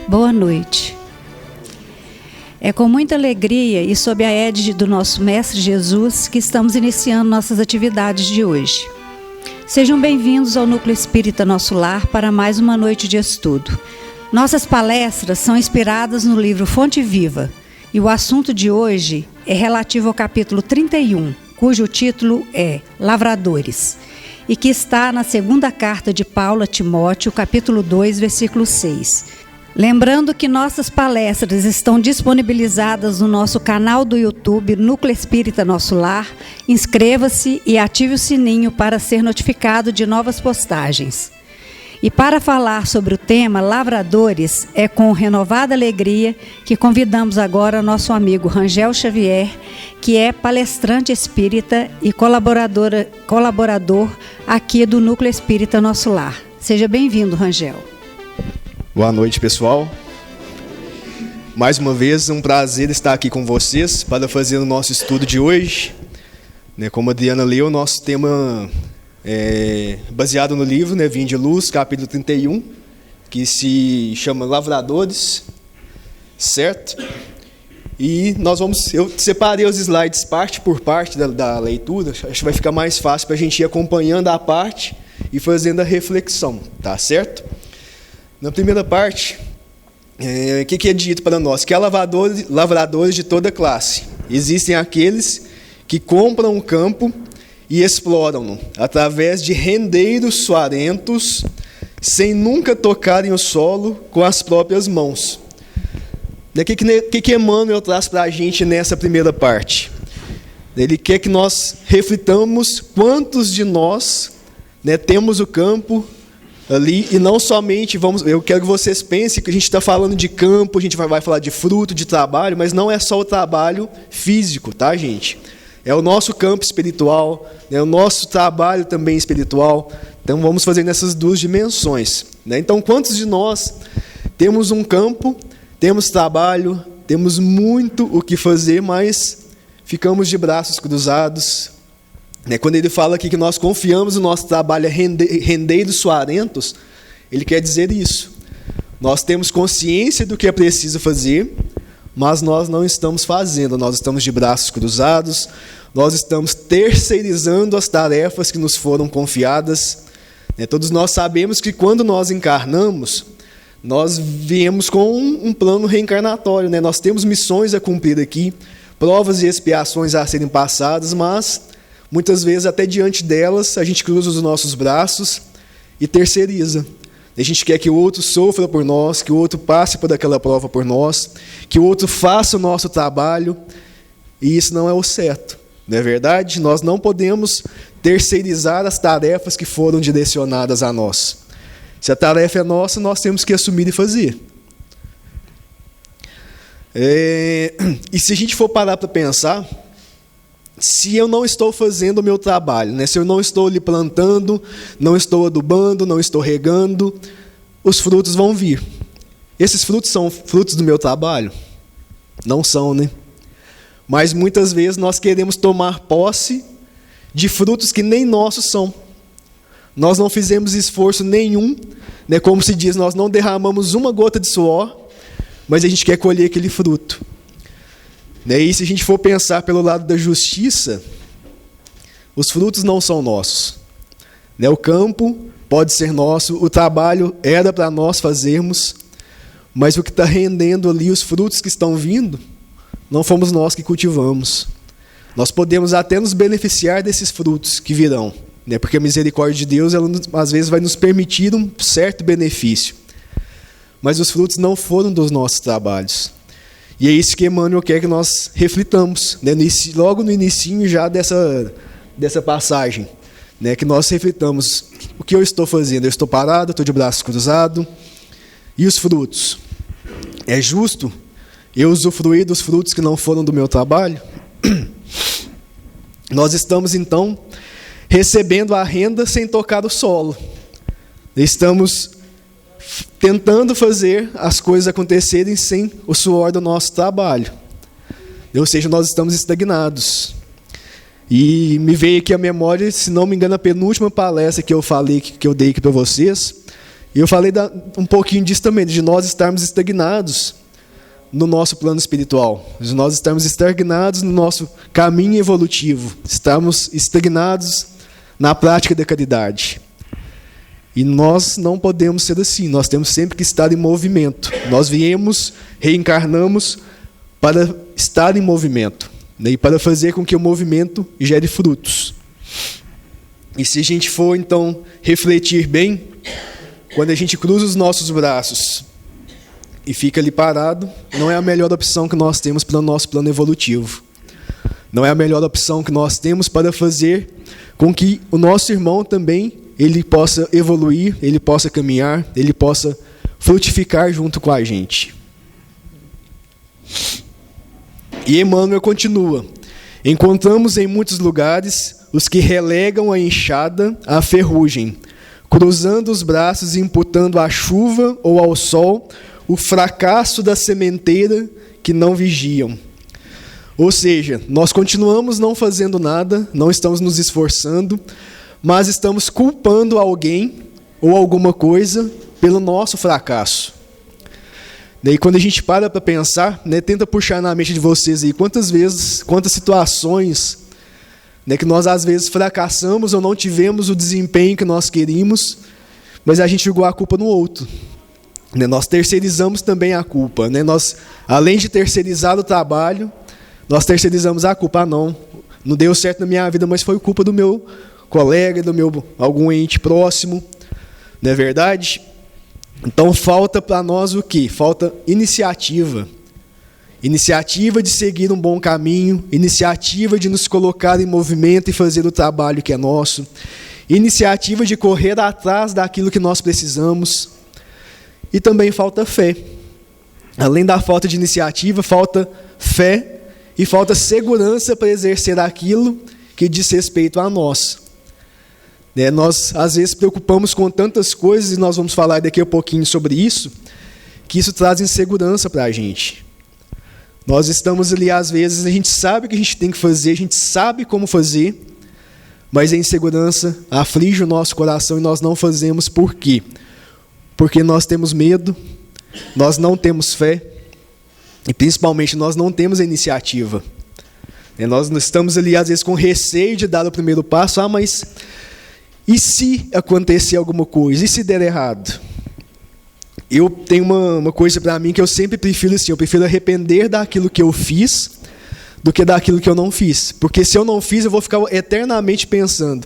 Boa noite. É com muita alegria e sob a égide do nosso Mestre Jesus que estamos iniciando nossas atividades de hoje. Sejam bem-vindos ao Núcleo Espírita Nosso Lar para mais uma noite de estudo. Nossas palestras são inspiradas no livro Fonte Viva e o assunto de hoje é relativo ao capítulo 31, cujo título é Lavradores, e que está na segunda carta de Paulo a Timóteo, capítulo 2, versículo 6. Lembrando que nossas palestras estão disponibilizadas no nosso canal do YouTube, Núcleo Espírita Nosso Lar. Inscreva-se e ative o sininho para ser notificado de novas postagens. E para falar sobre o tema Lavradores, é com renovada alegria que convidamos agora nosso amigo Rangel Xavier, que é palestrante espírita e colaborador aqui do Núcleo Espírita Nosso Lar. Seja bem-vindo, Rangel. Boa noite, pessoal. Mais uma vez, um prazer estar aqui com vocês para fazer o nosso estudo de hoje. Como a Diana leu, o nosso tema é baseado no livro, Vinho de Luz, capítulo 31, que se chama Lavradores, certo? E eu separei os slides parte por parte da leitura, acho que vai ficar mais fácil para a gente ir acompanhando a parte e fazendo a reflexão, tá certo? Na primeira parte, o que é dito para nós? Que há lavradores de toda classe. Existem aqueles que compram o campo e exploram-no, através de rendeiros suarentos, sem nunca tocarem o solo com as próprias mãos. O que Emmanuel traz para a gente nessa primeira parte? Ele quer que nós reflitamos quantos de nós temos o campo ali, e não somente eu quero que vocês pensem que a gente está falando de campo, a gente vai falar de fruto, de trabalho, mas não é só o trabalho físico, tá, gente? É o nosso campo espiritual, é o nosso trabalho também espiritual. Então vamos fazer nessas duas dimensões. Então, quantos de nós temos um campo, temos trabalho, temos muito o que fazer, mas ficamos de braços cruzados? Quando ele fala aqui que nós confiamos no nosso trabalho a rendeiros suarentos, ele quer dizer isso. Nós temos consciência do que é preciso fazer, mas nós não estamos fazendo, nós estamos de braços cruzados, nós estamos terceirizando as tarefas que nos foram confiadas. Todos nós sabemos que quando nós encarnamos, nós viemos com um plano reencarnatório, Nós temos missões a cumprir aqui, provas e expiações a serem passadas, mas muitas vezes, até diante delas, a gente cruza os nossos braços e terceiriza. A gente quer que o outro sofra por nós, que o outro passe por aquela prova por nós, que o outro faça o nosso trabalho, e isso não é o certo. Não é verdade? Nós não podemos terceirizar as tarefas que foram direcionadas a nós. Se a tarefa é nossa, nós temos que assumir e fazer. E se a gente for parar para pensar, se eu não estou fazendo o meu trabalho, se eu não estou lhe plantando, não estou adubando, não estou regando, os frutos vão vir. Esses frutos são frutos do meu trabalho? Não são, Mas muitas vezes nós queremos tomar posse de frutos que nem nossos são. Nós não fizemos esforço nenhum, como se diz, nós não derramamos uma gota de suor, mas a gente quer colher aquele fruto. E se a gente for pensar pelo lado da justiça, os frutos não são nossos. O campo pode ser nosso, o trabalho era para nós fazermos, mas o que está rendendo ali, os frutos que estão vindo, não fomos nós que cultivamos. Nós podemos até nos beneficiar desses frutos que virão, porque a misericórdia de Deus, ela às vezes vai nos permitir um certo benefício. Mas os frutos não foram dos nossos trabalhos. E é isso que Emmanuel quer que nós reflitamos, logo no início já dessa passagem, que nós reflitamos o que eu estou fazendo. Eu estou parado, estou de braço cruzado. E os frutos? É justo eu usufruir dos frutos que não foram do meu trabalho? Nós estamos, então, recebendo a renda sem tocar o solo. Estamos tentando fazer as coisas acontecerem sem o suor do nosso trabalho. Ou seja, nós estamos estagnados. E me veio aqui a memória, se não me engano, a penúltima palestra que eu falei, que eu dei aqui para vocês, E eu falei um pouquinho disso também, de nós estarmos estagnados no nosso plano espiritual, de nós estarmos estagnados no nosso caminho evolutivo, estamos estagnados na prática da caridade. E nós não podemos ser assim, nós temos sempre que estar em movimento. Nós viemos, reencarnamos para estar em movimento, né, e para fazer com que o movimento gere frutos. E se a gente for, então, refletir bem, quando a gente cruza os nossos braços e fica ali parado, não é a melhor opção que nós temos para o nosso plano evolutivo. Não é a melhor opção que nós temos para fazer com que o nosso irmão também ele possa evoluir, ele possa caminhar, ele possa frutificar junto com a gente. E Emmanuel continua: encontramos em muitos lugares os que relegam a enxada à ferrugem, cruzando os braços e imputando à chuva ou ao sol o fracasso da sementeira que não vigiam. Ou seja, nós continuamos não fazendo nada, não estamos nos esforçando, mas estamos culpando alguém ou alguma coisa pelo nosso fracasso. E quando a gente para pensar, né, tenta puxar na mente de vocês aí quantas vezes, quantas situações, né, que nós às vezes fracassamos ou não tivemos o desempenho que nós queríamos, mas a gente jogou a culpa no outro. Né, nós terceirizamos também a culpa. Né, nós, além de terceirizar o trabalho, nós terceirizamos a culpa. Não deu certo na minha vida, mas foi culpa do meu colega, algum ente próximo. Não é verdade? Então falta para nós o quê? Falta iniciativa. Iniciativa de seguir um bom caminho, iniciativa de nos colocar em movimento e fazer o trabalho que é nosso, iniciativa de correr atrás daquilo que nós precisamos. E também falta fé. Além da falta de iniciativa, falta fé e falta segurança para exercer aquilo que diz respeito a nós. Nós, às vezes, preocupamos com tantas coisas, e nós vamos falar daqui a pouquinho sobre isso, que isso traz insegurança para a gente. Nós estamos ali, às vezes, a gente sabe o que a gente tem que fazer, a gente sabe como fazer, mas a insegurança aflige o nosso coração e nós não fazemos. Por quê? Porque nós temos medo, nós não temos fé, e principalmente nós não temos a iniciativa. Nós estamos ali, às vezes, com receio de dar o primeiro passo. Mas e se acontecer alguma coisa? E se der errado? Eu tenho uma coisa para mim que eu sempre prefiro assim, eu prefiro arrepender daquilo que eu fiz do que daquilo que eu não fiz. Porque se eu não fiz, eu vou ficar eternamente pensando: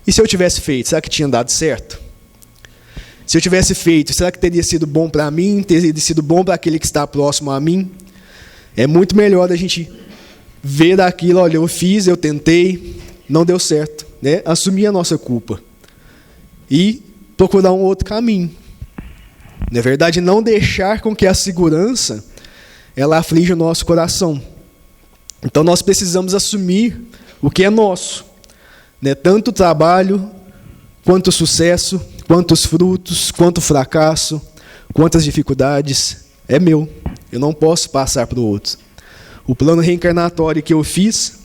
e se eu tivesse feito, será que tinha dado certo? Se eu tivesse feito, será que teria sido bom para mim? Teria sido bom para aquele que está próximo a mim? É muito melhor a gente ver aquilo: olha, eu fiz, eu tentei, não deu certo. Né? Assumir a nossa culpa e procurar um outro caminho. Na verdade, não deixar com que a segurança ela aflige o nosso coração. Então nós precisamos assumir o que é nosso, né? Tanto o trabalho, quanto o sucesso, quanto os frutos, quanto o fracasso, quantas dificuldades, é meu. Eu não posso passar para o outro. O plano reencarnatório que eu fiz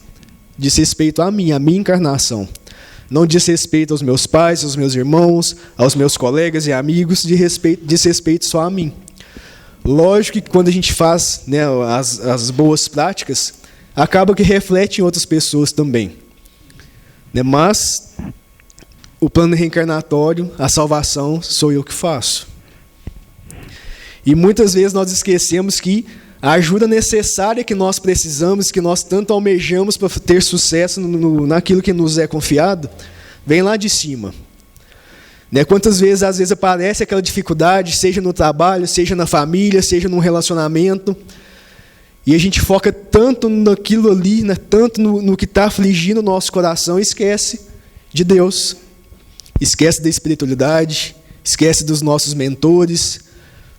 diz respeito a minha encarnação. Não diz respeito aos meus pais, aos meus irmãos, aos meus colegas e amigos, diz respeito só a mim. Lógico que quando a gente faz, né, as boas práticas, acaba que reflete em outras pessoas também. Né, mas o plano reencarnatório, a salvação, sou eu que faço. E muitas vezes nós esquecemos que a ajuda necessária que nós precisamos, que nós tanto almejamos para ter sucesso naquilo que nos é confiado, vem lá de cima. Né? Quantas vezes, às vezes, aparece aquela dificuldade, seja no trabalho, seja na família, seja num relacionamento, e a gente foca tanto naquilo ali, né? Tanto no que está afligindo o nosso coração, e esquece de Deus, esquece da espiritualidade, esquece dos nossos mentores.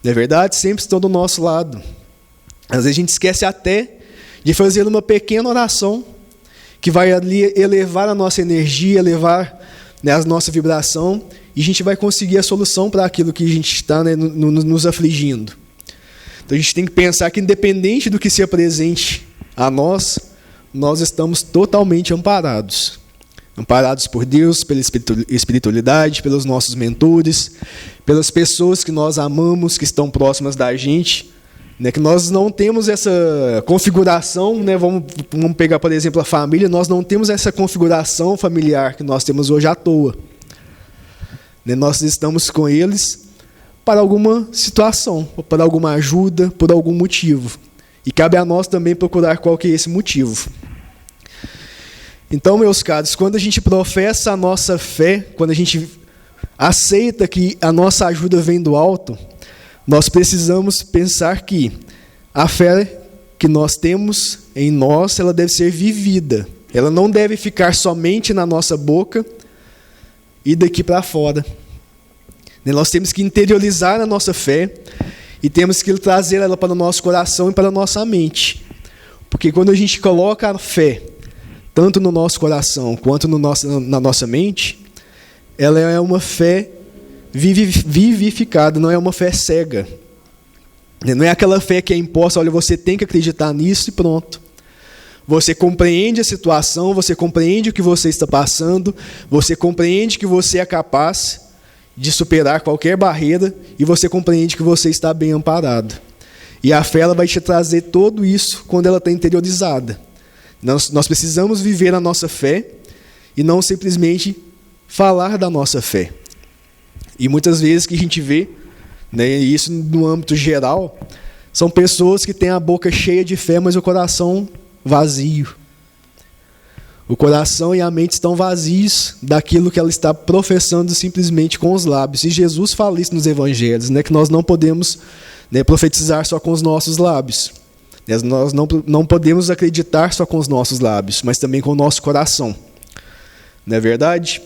Não é verdade? Sempre estão do nosso lado. Às vezes a gente esquece até de fazer uma pequena oração que vai ali elevar a nossa energia, elevar, né, a nossa vibração, e a gente vai conseguir a solução para aquilo que a gente está, né, nos afligindo. Então a gente tem que pensar que, independente do que se apresente a nós, nós estamos totalmente amparados. amparados por Deus, pela espiritualidade, pelos nossos mentores, pelas pessoas que nós amamos, que estão próximas da gente, né, que nós não temos essa configuração, né, vamos pegar, por exemplo, a família, nós não temos essa configuração familiar que nós temos hoje à toa. Né, nós estamos com eles para alguma situação, para alguma ajuda, por algum motivo. E cabe a nós também procurar qual que é esse motivo. Então, meus caros, quando a gente professa a nossa fé, quando a gente aceita que a nossa ajuda vem do alto, nós precisamos pensar que a fé que nós temos em nós, ela deve ser vivida. Ela não deve ficar somente na nossa boca e daqui para fora. Nós temos que interiorizar a nossa fé e temos que trazer ela para o nosso coração e para a nossa mente. Porque quando a gente coloca a fé, tanto no nosso coração quanto na nossa mente, ela é uma fé vivificada, não é uma fé cega. Não é aquela fé que é imposta, olha, você tem que acreditar nisso e pronto. Você compreende a situação, você compreende o que você está passando, você compreende que você é capaz de superar qualquer barreira e você compreende que você está bem amparado. E a fé ela vai te trazer tudo isso quando ela está interiorizada. Nós precisamos viver a nossa fé e não simplesmente falar da nossa fé. E muitas vezes que a gente vê, né, isso no âmbito geral, são pessoas que têm a boca cheia de fé, mas o coração vazio. O coração e a mente estão vazios daquilo que ela está professando simplesmente com os lábios. E Jesus fala isso nos evangelhos, né, que nós não podemos, né, profetizar só com os nossos lábios. Nós não podemos acreditar só com os nossos lábios, mas também com o nosso coração. Não é verdade?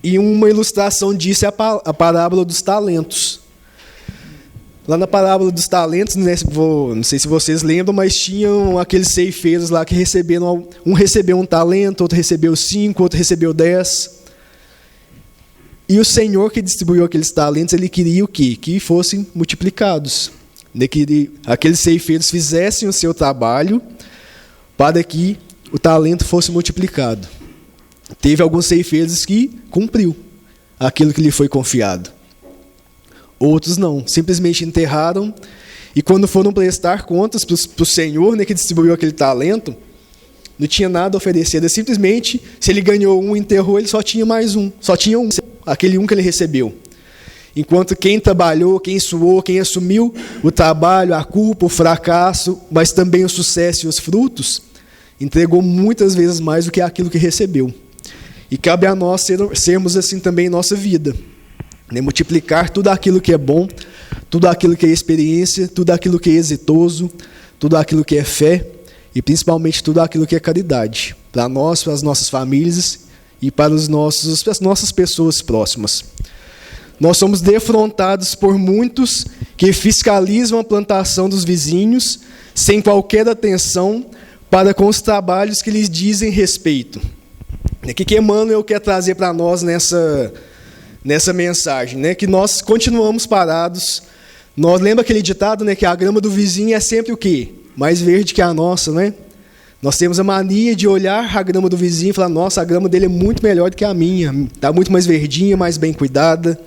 E uma ilustração disso é a parábola dos talentos. Lá na parábola dos talentos, né, não sei se vocês lembram, mas tinham aqueles ceifeiros lá que receberam, um recebeu 1 talento, outro recebeu 5, outro recebeu 10. E o Senhor que distribuiu aqueles talentos, ele queria o quê? Que fossem multiplicados. Que aqueles ceifeiros fizessem o seu trabalho para que o talento fosse multiplicado. Teve alguns ceifeiros que cumpriu aquilo que lhe foi confiado. Outros não, simplesmente enterraram e quando foram prestar contas para o Senhor, né, que distribuiu aquele talento, não tinha nada a oferecer. Ele simplesmente, se ele ganhou um, enterrou, ele só tinha mais um. Só tinha um, aquele um que ele recebeu. Enquanto quem trabalhou, quem suou, quem assumiu o trabalho, a culpa, o fracasso, mas também o sucesso e os frutos, entregou muitas vezes mais do que aquilo que recebeu. E cabe a nós sermos assim também em nossa vida. Né? Multiplicar tudo aquilo que é bom, tudo aquilo que é experiência, tudo aquilo que é exitoso, tudo aquilo que é fé e principalmente tudo aquilo que é caridade. Para nós, para as nossas famílias e para as nossas pessoas próximas. Nós somos defrontados por muitos que fiscalizam a plantação dos vizinhos sem qualquer atenção para com os trabalhos que lhes dizem respeito. O que Emmanuel quer trazer para nós nessa mensagem? Né? Que nós continuamos parados. Nós lembra aquele ditado, né, que a grama do vizinho é sempre o quê? Mais verde que a nossa, né? Nós temos a mania de olhar a grama do vizinho e falar, nossa, a grama dele é muito melhor do que a minha. Está muito mais verdinha, mais bem cuidada.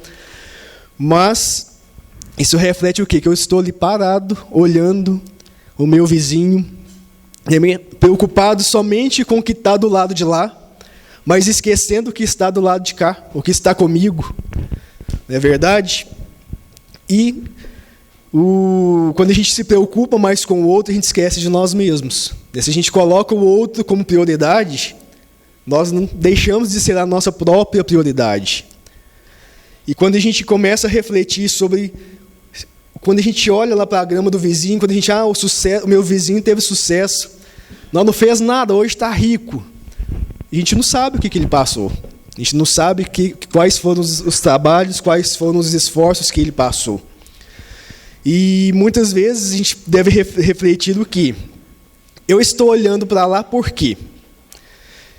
Mas isso reflete o quê? Que eu estou ali parado, olhando o meu vizinho, preocupado somente com o que está do lado de lá, mas esquecendo o que está do lado de cá, o que está comigo. Não é verdade? E quando a gente se preocupa mais com o outro, a gente esquece de nós mesmos. Se a gente coloca o outro como prioridade, nós não deixamos de ser a nossa própria prioridade. E quando a gente começa a refletir sobre... Quando a gente olha lá para a grama do vizinho, quando a gente... o meu vizinho teve sucesso. Não fez nada, hoje está rico. A gente não sabe o que ele passou. A gente não sabe quais foram os trabalhos, quais foram os esforços que ele passou. E muitas vezes a gente deve refletir o que? Eu estou olhando para lá por quê?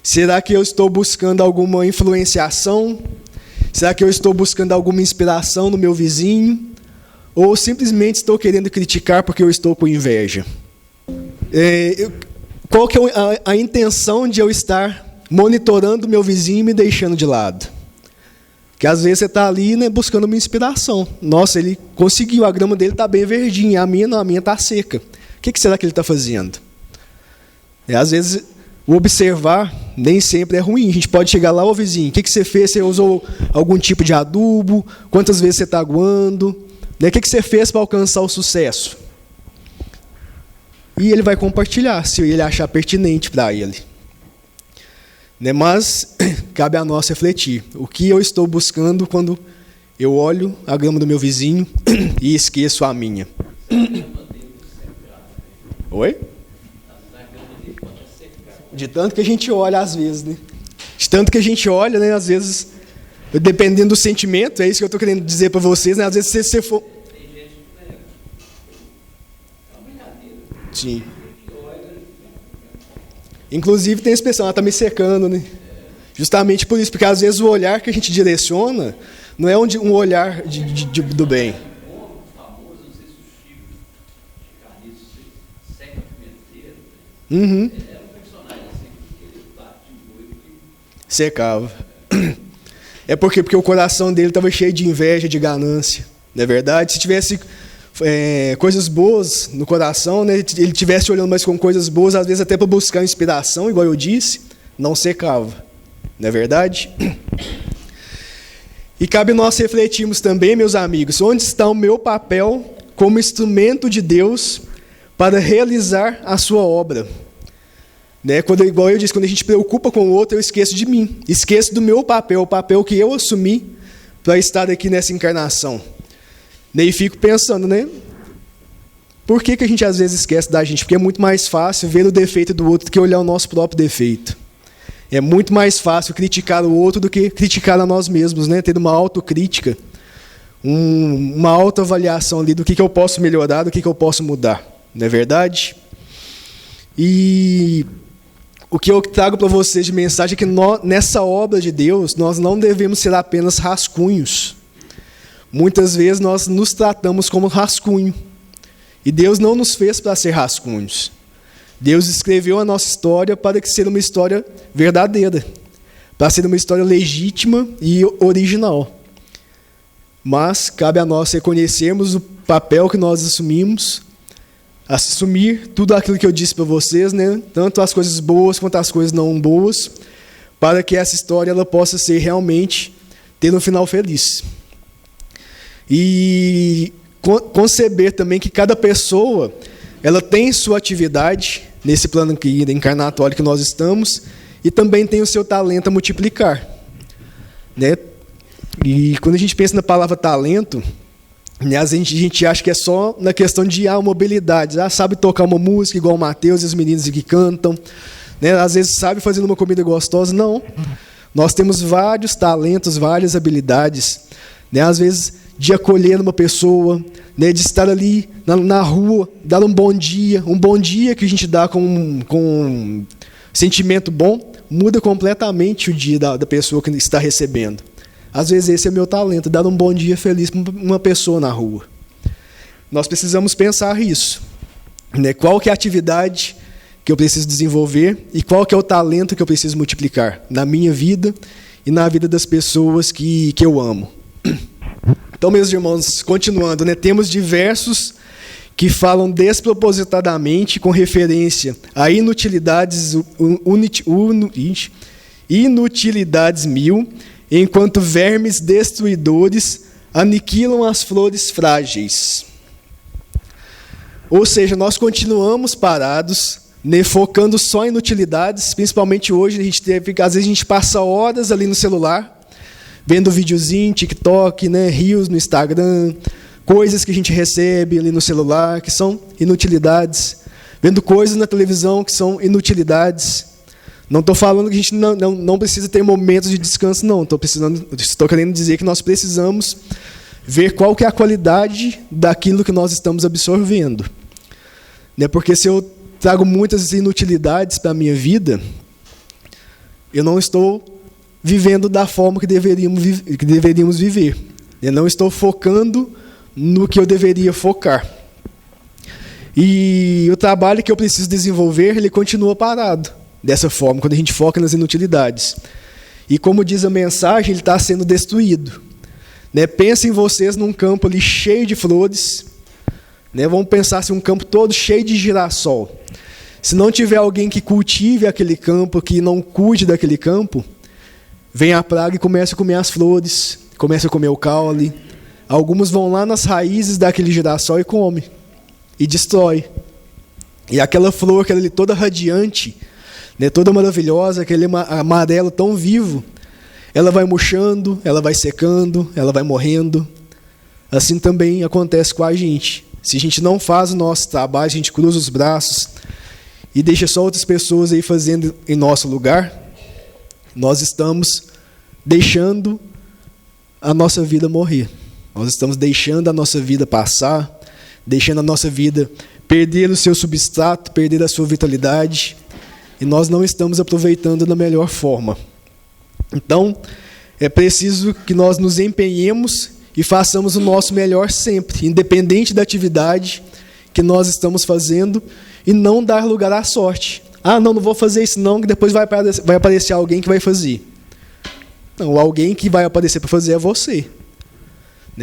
Será que eu estou buscando alguma influenciação? Será que eu estou buscando alguma inspiração no meu vizinho? Ou simplesmente estou querendo criticar porque eu estou com inveja? Qual que é a intenção de eu estar monitorando o meu vizinho e me deixando de lado? Que às vezes você está ali, né, buscando uma inspiração. Nossa, ele conseguiu, a grama dele está bem verdinha, a minha não, a minha está seca. O que será que ele está fazendo? Às vezes, o observar nem sempre é ruim. A gente pode chegar lá, ô vizinho, o que você fez? Você usou algum tipo de adubo? Quantas vezes você está aguando? O que você fez para alcançar o sucesso? E ele vai compartilhar, se ele achar pertinente para ele. Mas cabe a nós refletir. O que eu estou buscando quando eu olho a grama do meu vizinho e esqueço a minha? Oi? De tanto que a gente olha, às vezes, né? De tanto que a gente olha, né? Às vezes, dependendo do sentimento, é isso que eu estou querendo dizer para vocês, né? Às vezes, se você for... Sim. Inclusive, tem a expressão, ela está me secando, né? Justamente por isso, porque às vezes o olhar que a gente direciona não é um olhar do bem. Uhum. Secava. É porque o coração dele estava cheio de inveja, de ganância. Não é verdade? Se tivesse coisas boas no coração, né, ele estivesse olhando mais com coisas boas, às vezes até para buscar inspiração, igual eu disse, não secava. Não é verdade? E cabe nós refletirmos também, meus amigos, onde está o meu papel como instrumento de Deus para realizar a sua obra. Né? Igual eu disse, quando a gente preocupa com o outro, eu esqueço de mim. Esqueço do meu papel, o papel que eu assumi para estar aqui nessa encarnação. E fico pensando, né? Por que a gente às vezes esquece da gente? Porque é muito mais fácil ver o defeito do outro do que olhar o nosso próprio defeito. É muito mais fácil criticar o outro do que criticar a nós mesmos, né? Ter uma autocrítica, uma autoavaliação ali do que eu posso melhorar, do que eu posso mudar. Não é verdade? E o que eu trago para vocês de mensagem é que nessa obra de Deus, nós não devemos ser apenas rascunhos. Muitas vezes nós nos tratamos como rascunho. E Deus não nos fez para ser rascunhos. Deus escreveu a nossa história para ser uma história verdadeira, para ser uma história legítima e original. Mas cabe a nós reconhecermos o papel que nós assumimos, assumir tudo aquilo que eu disse para vocês, né? Tanto as coisas boas quanto as coisas não boas, para que essa história ela possa ser realmente ter um final feliz. E conceber também que cada pessoa ela tem sua atividade nesse plano aqui, encarnatório que nós estamos, e também tem o seu talento a multiplicar. Né? E quando a gente pensa na palavra talento, né, a gente acha que é só na questão de mobilidade. Sabe tocar uma música igual o Mateus e os meninos que cantam. Né? Às vezes sabe fazer uma comida gostosa. Não. Nós temos vários talentos, várias habilidades. Né? Às vezes de acolher uma pessoa, né, de estar ali na rua, dar um bom dia que a gente dá com um sentimento bom, muda completamente o dia da pessoa que está recebendo. Às vezes esse é o meu talento, dar um bom dia feliz para uma pessoa na rua. Nós precisamos pensar isso. Né? Qual que é a atividade que eu preciso desenvolver e qual que é o talento que eu preciso multiplicar na minha vida e na vida das pessoas que eu amo. Então, meus irmãos, continuando, né, temos diversos que falam despropositadamente com referência a inutilidades mil, enquanto vermes destruidores aniquilam as flores frágeis. Ou seja, nós continuamos parados, né, focando só em inutilidades, principalmente hoje, às vezes a gente passa horas ali no celular, vendo videozinho, TikTok, né, Reels no Instagram, coisas que a gente recebe ali no celular, que são inutilidades, vendo coisas na televisão que são inutilidades. Não estou falando que a gente não precisa ter momentos de descanso, não. Estou querendo dizer que nós precisamos ver qual que é a qualidade daquilo que nós estamos absorvendo. Né, porque se eu trago muitas inutilidades para a minha vida, eu não estou vivendo da forma que deveríamos viver. Eu não estou focando no que eu deveria focar. E o trabalho que eu preciso desenvolver, ele continua parado. dessa forma, quando a gente foca nas inutilidades. E como diz a mensagem, ele está sendo destruído. Pensa em vocês num campo ali cheio de flores. Vamos pensar assim, um campo todo cheio de girassol. Se não tiver alguém que cultive aquele campo, que não cuide daquele campo, vem a praga e começa a comer as flores, começa a comer o caule. Alguns vão lá nas raízes daquele girassol e come, e destrói. E aquela flor, aquela ali toda radiante, toda maravilhosa, aquele amarelo tão vivo, ela vai murchando, ela vai secando, ela vai morrendo. Assim também acontece com a gente. Se a gente não faz o nosso trabalho, a gente cruza os braços e deixa só outras pessoas aí fazendo em nosso lugar, nós estamos deixando a nossa vida morrer. Nós estamos deixando a nossa vida passar, deixando a nossa vida perder o seu substrato, perder a sua vitalidade, e nós não estamos aproveitando da melhor forma. Então, é preciso que nós nos empenhemos e façamos o nosso melhor sempre, independente da atividade que nós estamos fazendo, e não dar lugar à sorte. Não vou fazer isso não, que depois vai aparecer alguém que vai fazer. Não, alguém que vai aparecer para fazer é você.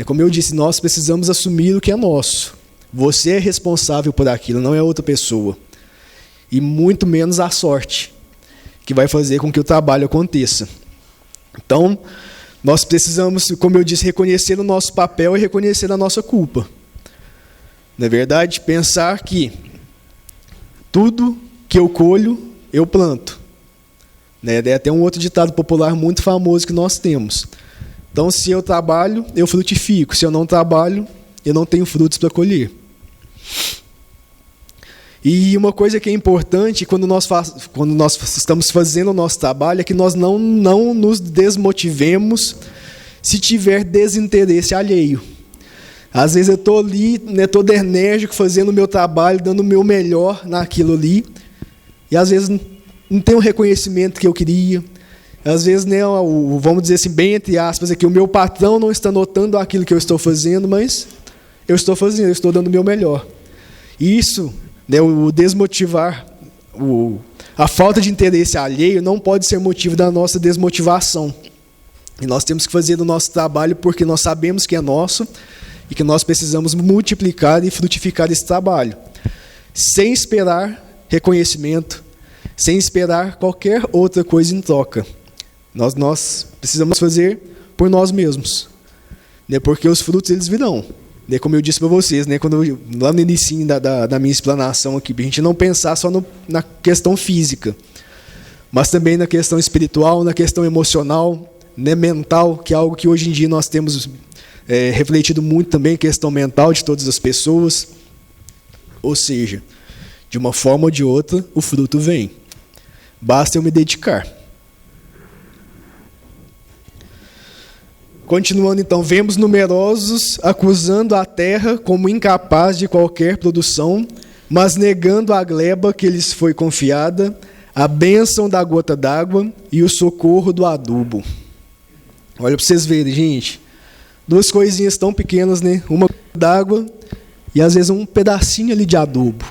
Como eu disse, nós precisamos assumir o que é nosso. Você é responsável por aquilo, não é outra pessoa. E muito menos a sorte, que vai fazer com que o trabalho aconteça. Então, nós precisamos, como eu disse, reconhecer o nosso papel e reconhecer a nossa culpa. Na verdade, pensar que tudo que eu colho, eu planto. É até um outro ditado popular muito famoso que nós temos. Então, se eu trabalho, eu frutifico. Se eu não trabalho, eu não tenho frutos para colher. E uma coisa que é importante quando nós estamos fazendo o nosso trabalho é que nós não nos desmotivemos se tiver desinteresse alheio. Às vezes eu estou ali, todo enérgico, fazendo o meu trabalho, dando o meu melhor naquilo ali, e às vezes não tem o reconhecimento que eu queria. Às vezes, vamos dizer assim, bem entre aspas, aqui, o meu patrão não está notando aquilo que eu estou fazendo, mas eu estou fazendo, eu estou dando o meu melhor. E isso, o desmotivar, a falta de interesse alheio não pode ser motivo da nossa desmotivação. E nós temos que fazer o nosso trabalho porque nós sabemos que é nosso e que nós precisamos multiplicar e frutificar esse trabalho, sem esperar reconhecimento, sem esperar qualquer outra coisa em troca. Nós precisamos fazer por nós mesmos, porque os frutos eles virão. Como eu disse para vocês, lá no início da minha explanação aqui, a gente não pensar só na questão física, mas também na questão espiritual, na questão emocional, mental, que é algo que hoje em dia nós temos refletido muito também, questão mental de todas as pessoas. Ou seja, de uma forma ou de outra, o fruto vem. Basta eu me dedicar. Continuando então, vemos numerosos acusando a terra como incapaz de qualquer produção, mas negando a gleba que lhes foi confiada, a bênção da gota d'água e o socorro do adubo. Olha para vocês verem, gente. Duas coisinhas tão pequenas, Uma d'água e às vezes um pedacinho ali de adubo.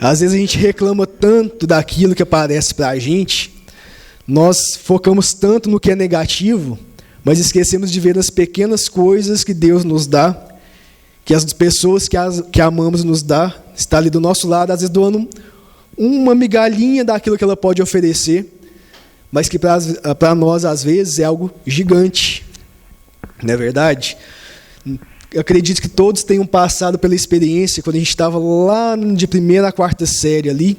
Às vezes a gente reclama tanto daquilo que aparece para a gente, nós focamos tanto no que é negativo, mas esquecemos de ver as pequenas coisas que Deus nos dá, que as pessoas que amamos nos dá, está ali do nosso lado, às vezes doando uma migalhinha daquilo que ela pode oferecer, mas que para nós, às vezes, é algo gigante. Não é verdade? Eu acredito que todos tenham passado pela experiência, quando a gente estava lá de 1ª a 4ª série ali,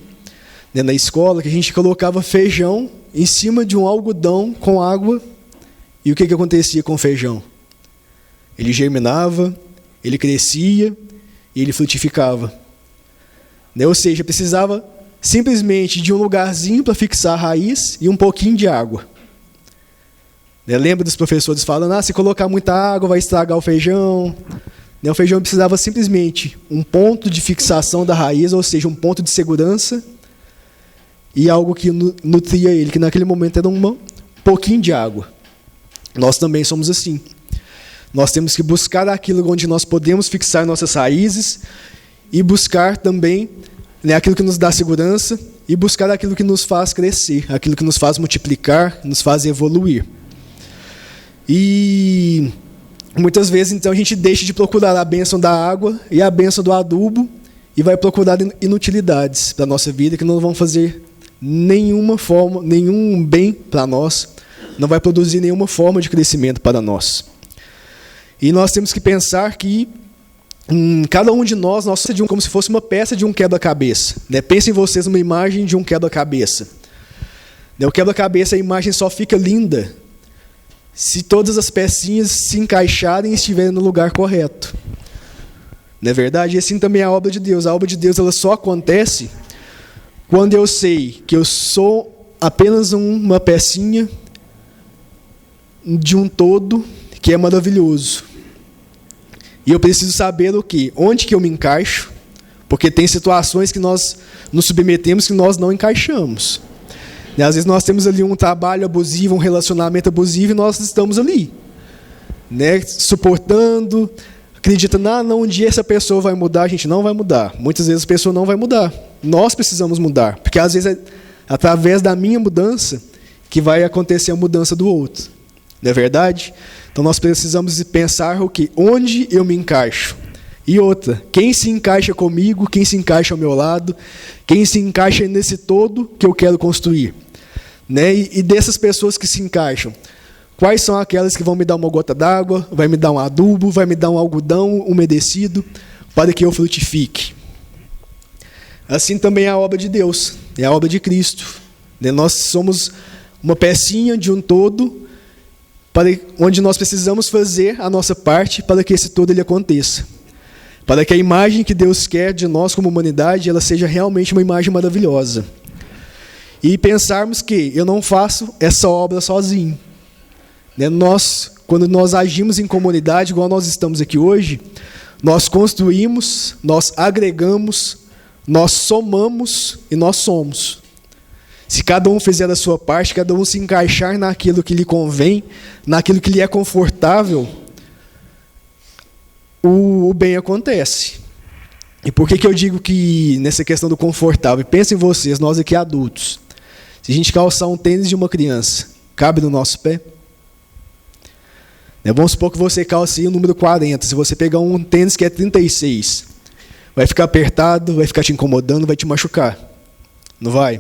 na escola, que a gente colocava feijão em cima de um algodão com água. E o que acontecia com o feijão? Ele germinava, ele crescia e ele frutificava. Ou seja, precisava simplesmente de um lugarzinho para fixar a raiz e um pouquinho de água. Lembra dos professores falando, se colocar muita água vai estragar o feijão. O feijão precisava simplesmente um ponto de fixação da raiz, ou seja, um ponto de segurança e algo que nutria ele, que naquele momento era um pouquinho de água. Nós também somos assim. Nós temos que buscar aquilo onde nós podemos fixar nossas raízes e buscar também né, aquilo que nos dá segurança, e buscar aquilo que nos faz crescer, aquilo que nos faz multiplicar, nos faz evoluir. E muitas vezes, então, a gente deixa de procurar a bênção da água e a bênção do adubo e vai procurar inutilidades para a nossa vida que não vão fazer nenhum bem para nós, não vai produzir nenhuma forma de crescimento para nós. E nós temos que pensar que cada um de nós é como se fosse uma peça de um quebra-cabeça. Né? Pensem vocês numa imagem de um quebra-cabeça. O quebra-cabeça, a imagem só fica linda se todas as pecinhas se encaixarem e estiverem no lugar correto. Não é verdade? E assim também é a obra de Deus. A obra de Deus ela só acontece quando eu sei que eu sou apenas uma pecinha de um todo que é maravilhoso. E eu preciso saber o quê? Onde que eu me encaixo, porque tem situações que nós nos submetemos que nós não encaixamos. E às vezes nós temos ali um trabalho abusivo, um relacionamento abusivo, e nós estamos ali, né, suportando, acreditando, um dia essa pessoa vai mudar. A gente não vai mudar. Muitas vezes a pessoa não vai mudar. Nós precisamos mudar, porque às vezes é através da minha mudança que vai acontecer a mudança do outro. Não é verdade? Então nós precisamos pensar o quê? Onde eu me encaixo? E outra, quem se encaixa comigo, quem se encaixa ao meu lado, quem se encaixa nesse todo que eu quero construir. Né? E dessas pessoas que se encaixam, quais são aquelas que vão me dar uma gota d'água, vai me dar um adubo, vai me dar um algodão umedecido, para que eu frutifique. Assim também é a obra de Deus, é a obra de Cristo. Né? Nós somos uma pecinha de um todo, onde nós precisamos fazer a nossa parte para que esse todo ele aconteça. Para que a imagem que Deus quer de nós como humanidade, ela seja realmente uma imagem maravilhosa. E pensarmos que eu não faço essa obra sozinho. Né? Quando nós agimos em comunidade, igual nós estamos aqui hoje, nós construímos, nós agregamos, nós somamos e nós somos. Se cada um fizer a sua parte, cada um se encaixar naquilo que lhe convém, naquilo que lhe é confortável, o bem acontece. E por que eu digo que nessa questão do confortável? Pensem vocês, nós aqui adultos. Se a gente calçar um tênis de uma criança, cabe no nosso pé? Vamos supor que você calce o número 40. Se você pegar um tênis que é 36, vai ficar apertado, vai ficar te incomodando, vai te machucar. Não vai?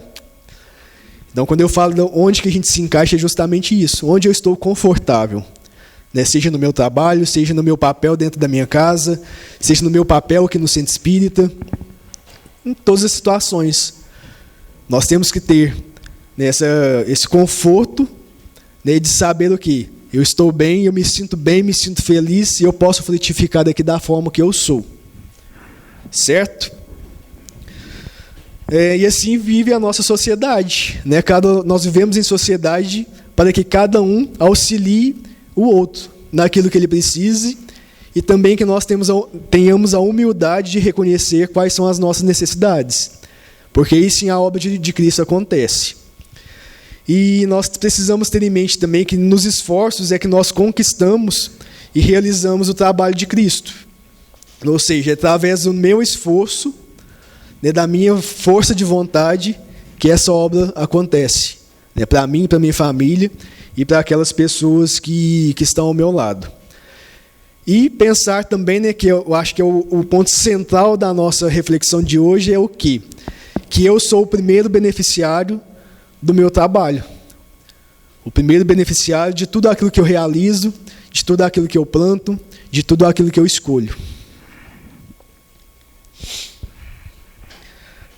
Então, quando eu falo de onde que a gente se encaixa, é justamente isso. Onde eu estou confortável. Né? Seja no meu trabalho, seja no meu papel dentro da minha casa, seja no meu papel aqui no centro espírita. Em todas as situações. Nós temos que ter esse conforto, né, de saber o que? Eu estou bem, eu me sinto feliz, e eu posso frutificar daqui da forma que eu sou. Certo? E assim vive a nossa sociedade. Né? Nós vivemos em sociedade para que cada um auxilie o outro naquilo que ele precise, e também que nós tenhamos a humildade de reconhecer quais são as nossas necessidades. Porque aí sim a obra de Cristo acontece. E nós precisamos ter em mente também que nos esforços é que nós conquistamos e realizamos o trabalho de Cristo. Ou seja, é através do meu esforço, né, da minha força de vontade, que essa obra acontece. Né, para mim, para minha família e para aquelas pessoas que estão ao meu lado. E pensar também, né, que eu acho que é o ponto central da nossa reflexão de hoje é o quê? Que eu sou o primeiro beneficiário do meu trabalho. O primeiro beneficiário de tudo aquilo que eu realizo, de tudo aquilo que eu planto, de tudo aquilo que eu escolho.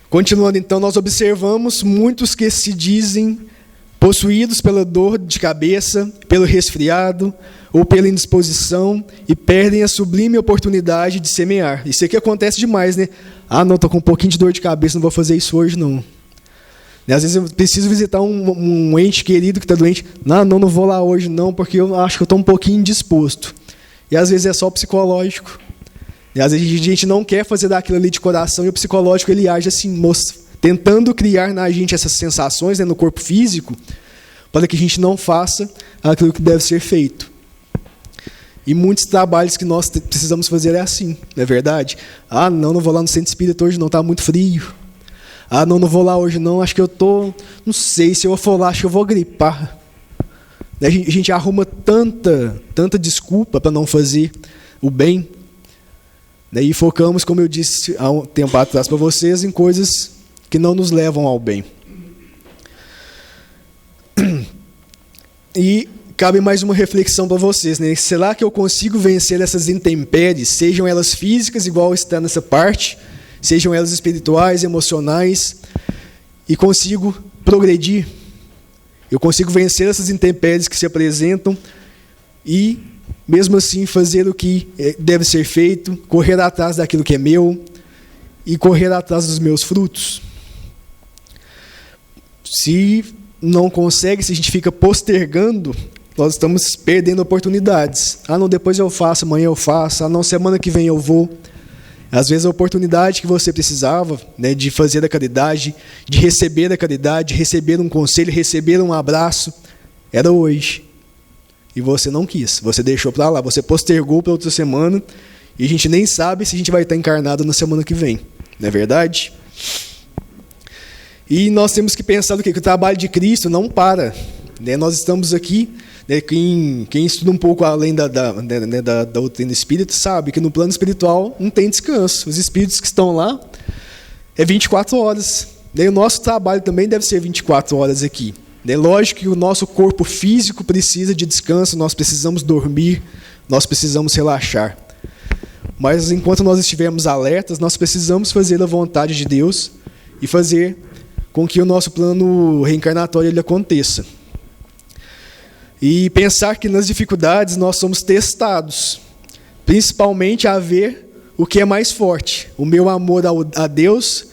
Continuando então, nós observamos muitos que se dizem possuídos pela dor de cabeça, pelo resfriado ou pela indisposição e perdem a sublime oportunidade de semear. Isso aqui acontece demais, né? Não, estou com um pouquinho de dor de cabeça, não vou fazer isso hoje, não. Às vezes eu preciso visitar um ente querido que está doente. Não vou lá hoje, não, porque eu acho que eu estou um pouquinho indisposto. E às vezes é só psicológico. E às vezes a gente não quer fazer daquilo ali de coração, e o psicológico ele age assim, tentando criar na gente essas sensações, né, no corpo físico, para que a gente não faça aquilo que deve ser feito. E muitos trabalhos que nós precisamos fazer é assim, não é verdade? Não vou lá no centro espírita hoje, não, está muito frio. Ah, não vou lá hoje não, acho que não sei, se eu for lá, acho que eu vou gripar. A gente arruma tanta desculpa para não fazer o bem. E focamos, como eu disse há um tempo atrás para vocês, em coisas que não nos levam ao bem. E cabe mais uma reflexão para vocês, né? Será que eu consigo vencer essas intempéries, sejam elas físicas, igual está nessa parte, sejam elas espirituais, emocionais, e consigo progredir? Eu consigo vencer essas intempéries que se apresentam e, mesmo assim, fazer o que deve ser feito, correr atrás daquilo que é meu e correr atrás dos meus frutos? Se não consegue, se a gente fica postergando, nós estamos perdendo oportunidades. Ah, não, depois eu faço, amanhã eu faço. Ah, não, semana que vem eu vou. Às vezes a oportunidade que você precisava, né, de fazer a caridade, de receber a caridade, de receber um conselho, receber um abraço, era hoje. E você não quis, você deixou para lá, você postergou para outra semana, e a gente nem sabe se a gente vai estar encarnado na semana que vem. Não é verdade? E nós temos que pensar que o trabalho de Cristo não para. Né? Nós estamos aqui, né, quem estuda um pouco além da doutrina espírita sabe que no plano espiritual não tem descanso. Os espíritos que estão lá é 24 horas. E o nosso trabalho também deve ser 24 horas aqui. É lógico que o nosso corpo físico precisa de descanso, nós precisamos dormir, nós precisamos relaxar. Mas enquanto nós estivermos alertas, nós precisamos fazer a vontade de Deus e fazer com que o nosso plano reencarnatório ele aconteça. E pensar que nas dificuldades nós somos testados, principalmente a ver o que é mais forte, o meu amor a Deus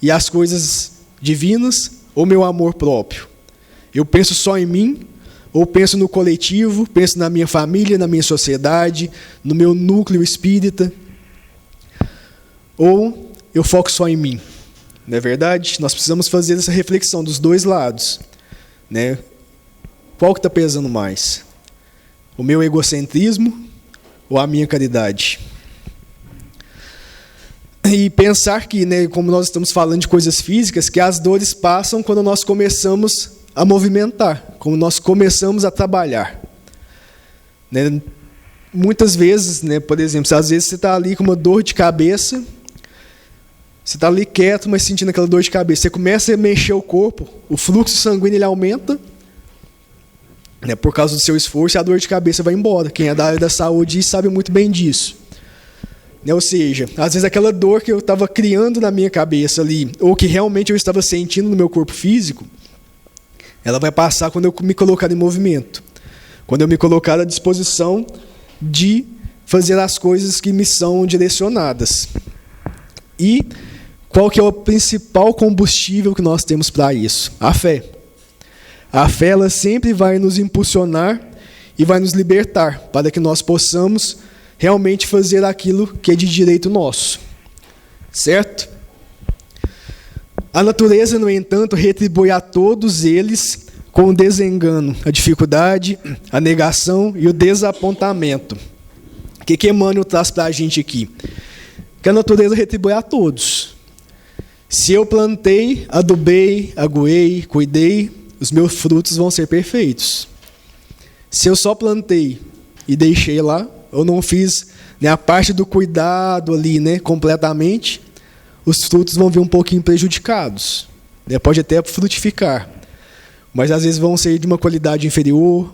e às coisas divinas, ou meu amor próprio. Eu penso só em mim, ou penso no coletivo, penso na minha família, na minha sociedade, no meu núcleo espírita, ou eu foco só em mim. Não é verdade? Nós precisamos fazer essa reflexão dos dois lados. Né? Qual que está pesando mais? O meu egocentrismo ou a minha caridade? E pensar que, né, como nós estamos falando de coisas físicas, que as dores passam quando nós começamos a movimentar, quando nós começamos a trabalhar. Né? Muitas vezes, né, por exemplo, às vezes você está ali com uma dor de cabeça, você está ali quieto, mas sentindo aquela dor de cabeça. Você começa a mexer o corpo, o fluxo sanguíneo ele aumenta, né, por causa do seu esforço, e a dor de cabeça vai embora. Quem é da área da saúde sabe muito bem disso. Né, ou seja, às vezes aquela dor que eu estava criando na minha cabeça ali, ou que realmente eu estava sentindo no meu corpo físico, ela vai passar quando eu me colocar em movimento. Quando eu me colocar à disposição de fazer as coisas que me são direcionadas. E qual que é o principal combustível que nós temos para isso? A fé. A fé ela sempre vai nos impulsionar e vai nos libertar para que nós possamos realmente fazer aquilo que é de direito nosso. Certo? A natureza, no entanto, retribui a todos eles com o desengano, a dificuldade, a negação e o desapontamento. O que Emmanuel traz para a gente aqui? Que a natureza retribui a todos. Se eu plantei, adubei, aguei, cuidei, os meus frutos vão ser perfeitos. Se eu só plantei e deixei lá, eu não fiz, né, a parte do cuidado ali, né, completamente, os frutos vão vir um pouquinho prejudicados. Né, pode até frutificar, mas às vezes vão ser de uma qualidade inferior,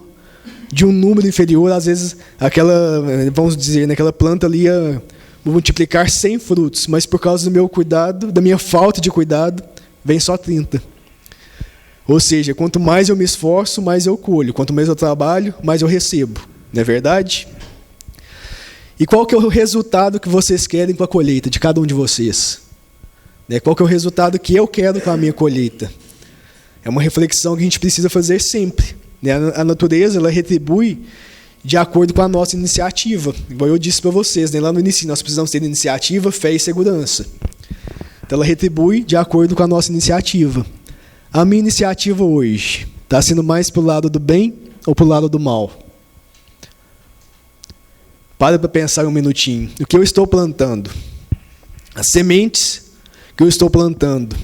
de um número inferior, às vezes aquela, vamos dizer, naquela planta ali ia multiplicar 100 frutos, mas por causa do meu cuidado, da minha falta de cuidado, vem só 30. Ou seja, quanto mais eu me esforço, mais eu colho. Quanto mais eu trabalho, mais eu recebo. Não é verdade? E qual que é o resultado que vocês querem com a colheita de cada um de vocês? Qual que é o resultado que eu quero com a minha colheita? É uma reflexão que a gente precisa fazer sempre. A natureza ela retribui de acordo com a nossa iniciativa. Igual eu disse para vocês, lá no início, nós precisamos ter iniciativa, fé e segurança. Então ela retribui de acordo com a nossa iniciativa. A minha iniciativa hoje está sendo mais para o lado do bem ou para o lado do mal? Para pensar um minutinho. O que eu estou plantando? As sementes que eu estou plantando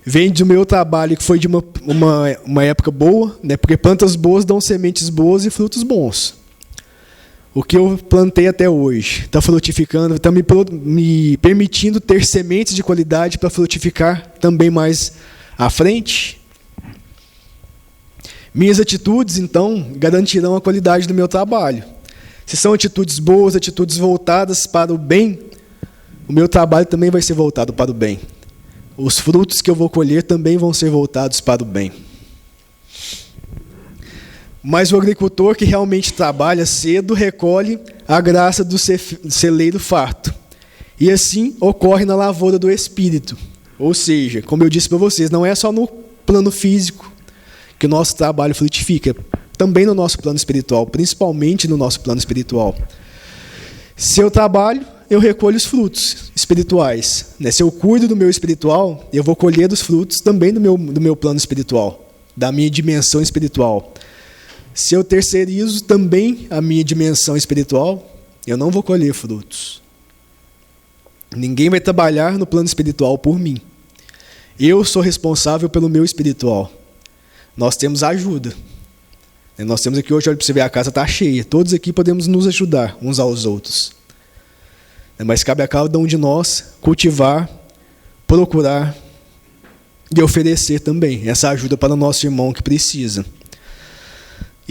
vem do meu trabalho, que foi de uma época boa, né? Porque plantas boas dão sementes boas e frutos bons. O que eu plantei até hoje está frutificando, está me permitindo ter sementes de qualidade para frutificar também mais à frente. Minhas atitudes, então, garantirão a qualidade do meu trabalho. Se são atitudes boas, atitudes voltadas para o bem, o meu trabalho também vai ser voltado para o bem. Os frutos que eu vou colher também vão ser voltados para o bem. Mas o agricultor que realmente trabalha cedo recolhe a graça do celeiro farto. E assim ocorre na lavoura do Espírito. Ou seja, como eu disse para vocês, não é só no plano físico que o nosso trabalho frutifica, também no nosso plano espiritual, principalmente no nosso plano espiritual. Se eu trabalho, eu recolho os frutos espirituais. Se eu cuido do meu espiritual, eu vou colher os frutos também do meu plano espiritual, da minha dimensão espiritual. Se eu terceirizo também a minha dimensão espiritual, eu não vou colher frutos. Ninguém vai trabalhar no plano espiritual por mim. Eu sou responsável pelo meu espiritual. Nós temos ajuda. Nós temos aqui hoje, olha para você ver, a casa está cheia. Todos aqui podemos nos ajudar uns aos outros. Mas cabe a cada um de nós cultivar, procurar e oferecer também essa ajuda para o nosso irmão que precisa.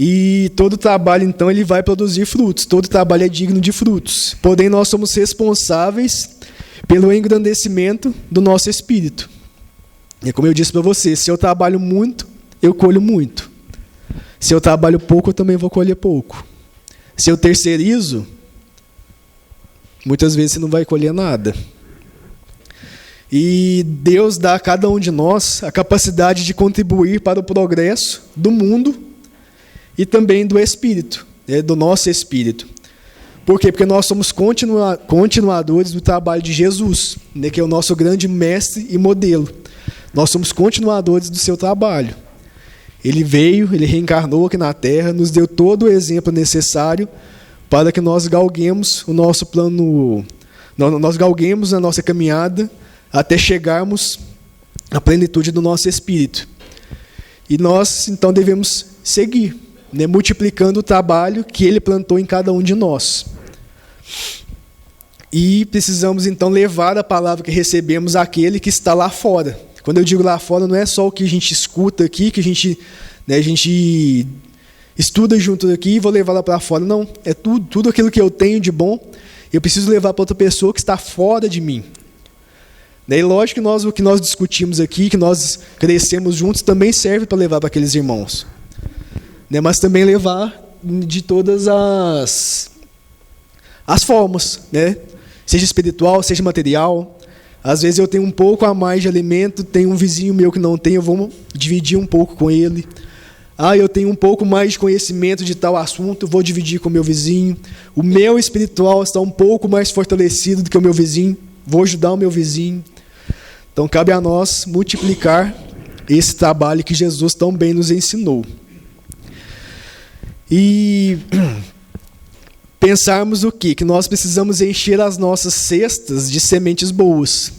E todo trabalho, então, ele vai produzir frutos. Todo trabalho é digno de frutos. Porém, nós somos responsáveis pelo engrandecimento do nosso espírito. E como eu disse para você, se eu trabalho muito, eu colho muito. Se eu trabalho pouco, eu também vou colher pouco. Se eu terceirizo, muitas vezes você não vai colher nada. E Deus dá a cada um de nós a capacidade de contribuir para o progresso do mundo e também do espírito, do nosso espírito. Por quê? Porque nós somos continuadores do trabalho de Jesus, que é o nosso grande mestre e modelo. Nós somos continuadores do seu trabalho. Ele veio, ele reencarnou aqui na Terra, nos deu todo o exemplo necessário para que nós galguemos o nosso plano, nós galguemos a nossa caminhada até chegarmos à plenitude do nosso espírito. E nós, então, devemos seguir, multiplicando o trabalho que ele plantou em cada um de nós. E precisamos, então, levar a palavra que recebemos àquele que está lá fora. Quando eu digo lá fora, não é só o que a gente escuta aqui, que a gente estuda junto aqui e vou levar lá para fora. Não, é tudo aquilo que eu tenho de bom, eu preciso levar para outra pessoa que está fora de mim. E lógico que o que nós discutimos aqui, que nós crescemos juntos, também serve para levar para aqueles irmãos. Mas também levar de todas as formas, seja espiritual, seja material. Às vezes eu tenho um pouco a mais de alimento, tem um vizinho meu que não tem, eu vou dividir um pouco com ele. Eu tenho um pouco mais de conhecimento de tal assunto, vou dividir com o meu vizinho. O meu espiritual está um pouco mais fortalecido do que o meu vizinho, vou ajudar o meu vizinho. Então cabe a nós multiplicar esse trabalho que Jesus tão bem nos ensinou. E pensarmos o quê? Que nós precisamos encher as nossas cestas de sementes boas.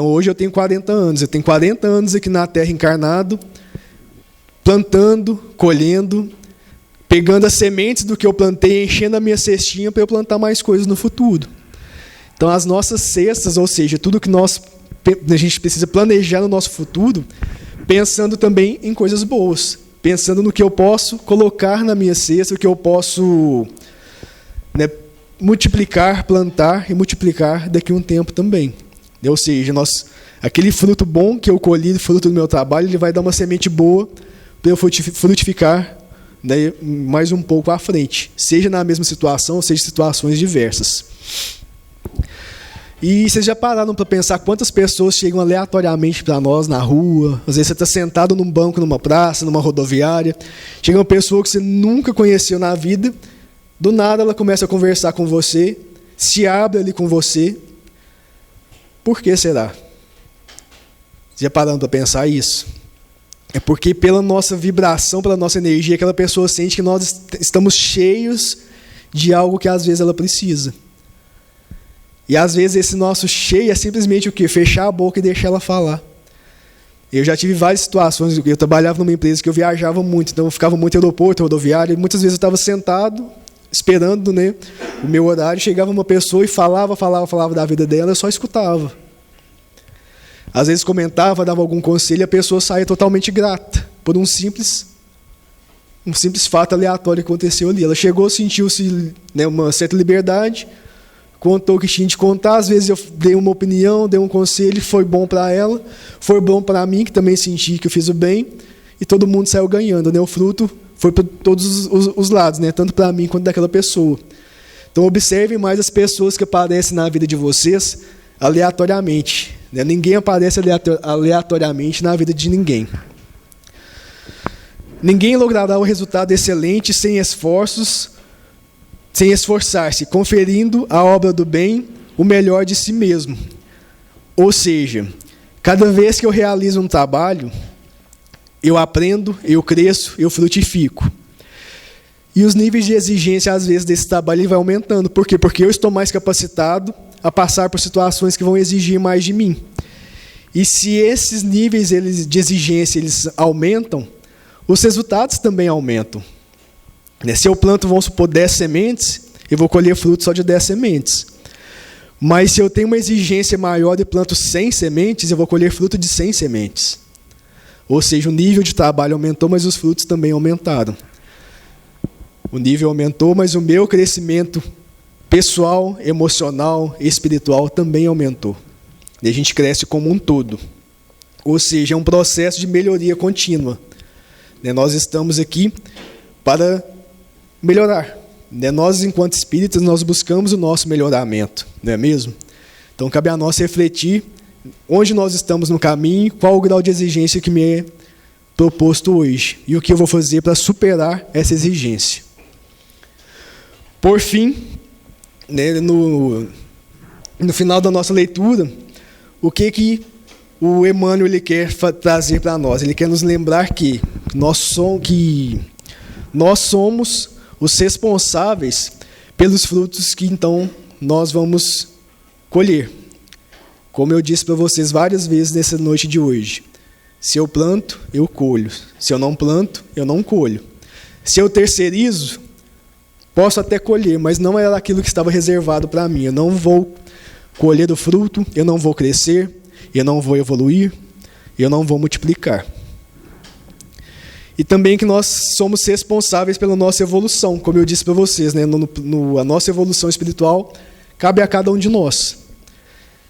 Hoje eu tenho 40 anos, eu tenho 40 anos aqui na Terra encarnado, plantando, colhendo, pegando as sementes do que eu plantei, enchendo a minha cestinha para eu plantar mais coisas no futuro. Então as nossas cestas, ou seja, tudo que a gente precisa planejar no nosso futuro, pensando também em coisas boas. Pensando no que eu posso colocar na minha cesta, o que eu posso multiplicar, plantar e multiplicar daqui a um tempo também. Ou seja, aquele fruto bom que eu colhi, fruto do meu trabalho, ele vai dar uma semente boa para eu frutificar mais um pouco à frente. Seja na mesma situação, ou seja, situações diversas. E vocês já pararam para pensar quantas pessoas chegam aleatoriamente para nós na rua? Às vezes você está sentado num banco, numa praça, numa rodoviária. Chega uma pessoa que você nunca conheceu na vida. Do nada ela começa a conversar com você, se abre ali com você. Por que será? Vocês já pararam para pensar isso? É porque pela nossa vibração, pela nossa energia, aquela pessoa sente que nós estamos cheios de algo que às vezes ela precisa. E às vezes esse nosso cheio é simplesmente o quê? Fechar a boca e deixar ela falar. Eu já tive várias situações, eu trabalhava numa empresa que eu viajava muito, então eu ficava muito em aeroporto, rodoviário, e muitas vezes eu estava sentado, esperando, né, o meu horário, chegava uma pessoa e falava da vida dela, eu só escutava. Às vezes comentava, dava algum conselho, e a pessoa saía totalmente grata, por um simples fato aleatório que aconteceu ali. Ela chegou, sentiu-se, né, uma certa liberdade, contou o que tinha de contar, às vezes eu dei uma opinião, dei um conselho, foi bom para ela, foi bom para mim, que também senti que eu fiz o bem, e todo mundo saiu ganhando, né? O fruto foi para todos os lados, né? Tanto para mim quanto daquela pessoa. Então observem mais as pessoas que aparecem na vida de vocês aleatoriamente, né? Ninguém aparece aleatoriamente na vida de ninguém. Ninguém logrará o resultado excelente sem esforçar-se, conferindo à obra do bem o melhor de si mesmo. Ou seja, cada vez que eu realizo um trabalho, eu aprendo, eu cresço, eu frutifico. E os níveis de exigência, às vezes, desse trabalho ele vai aumentando. Por quê? Porque eu estou mais capacitado a passar por situações que vão exigir mais de mim. E se esses níveis de exigência eles aumentam, os resultados também aumentam. Se eu planto, vamos supor, 10 sementes, eu vou colher frutos só de 10 sementes. Mas se eu tenho uma exigência maior e planto 100 sementes, eu vou colher fruto de 100 sementes. Ou seja, o nível de trabalho aumentou, mas os frutos também aumentaram. O nível aumentou, mas o meu crescimento pessoal, emocional, espiritual também aumentou. E a gente cresce como um todo. Ou seja, é um processo de melhoria contínua. Nós estamos aqui para melhorar. Nós, enquanto espíritas, nós buscamos o nosso melhoramento, não é mesmo? Então, cabe a nós refletir onde nós estamos no caminho, qual o grau de exigência que me é proposto hoje, e o que eu vou fazer para superar essa exigência. Por fim, no final da nossa leitura, o que o Emmanuel ele quer trazer para nós? Ele quer nos lembrar que nós somos os responsáveis pelos frutos que, então, nós vamos colher. Como eu disse para vocês várias vezes nessa noite de hoje, se eu planto, eu colho. Se eu não planto, eu não colho. Se eu terceirizo, posso até colher, mas não era aquilo que estava reservado para mim. Eu não vou colher o fruto, eu não vou crescer, eu não vou evoluir, eu não vou multiplicar. E também que nós somos responsáveis pela nossa evolução, como eu disse para vocês, né? A nossa evolução espiritual cabe a cada um de nós.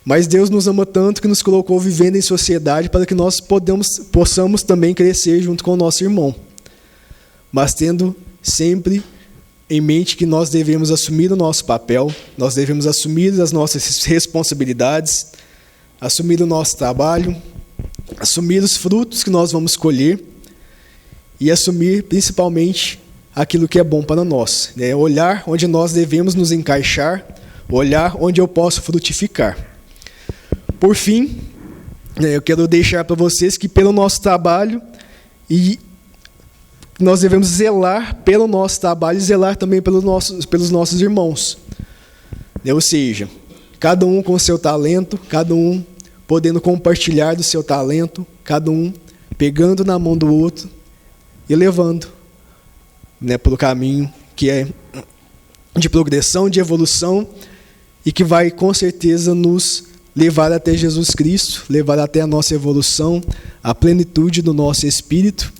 Mas Deus nos ama tanto que nos colocou vivendo em sociedade para que nós possamos também crescer junto com o nosso irmão. Mas tendo sempre em mente que nós devemos assumir o nosso papel, nós devemos assumir as nossas responsabilidades, assumir o nosso trabalho, assumir os frutos que nós vamos colher e assumir principalmente aquilo que é bom para nós, né? Olhar onde nós devemos nos encaixar, olhar onde eu posso frutificar. Por fim, eu quero deixar para vocês que pelo nosso trabalho, e nós devemos zelar pelo nosso trabalho e zelar também pelos nossos irmãos. Ou seja, cada um com o seu talento, cada um podendo compartilhar do seu talento, cada um pegando na mão do outro e levando, né, pelo caminho que é de progressão, de evolução, e que vai com certeza nos levar até Jesus Cristo, levar até a nossa evolução, a plenitude do nosso espírito,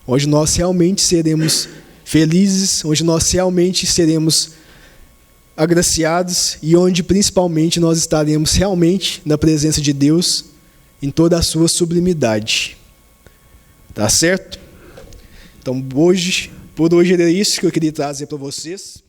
onde nós realmente seremos felizes, onde nós realmente seremos agraciados e onde principalmente nós estaremos realmente na presença de Deus em toda a sua sublimidade. Tá certo? Então, por hoje era isso que eu queria trazer para vocês.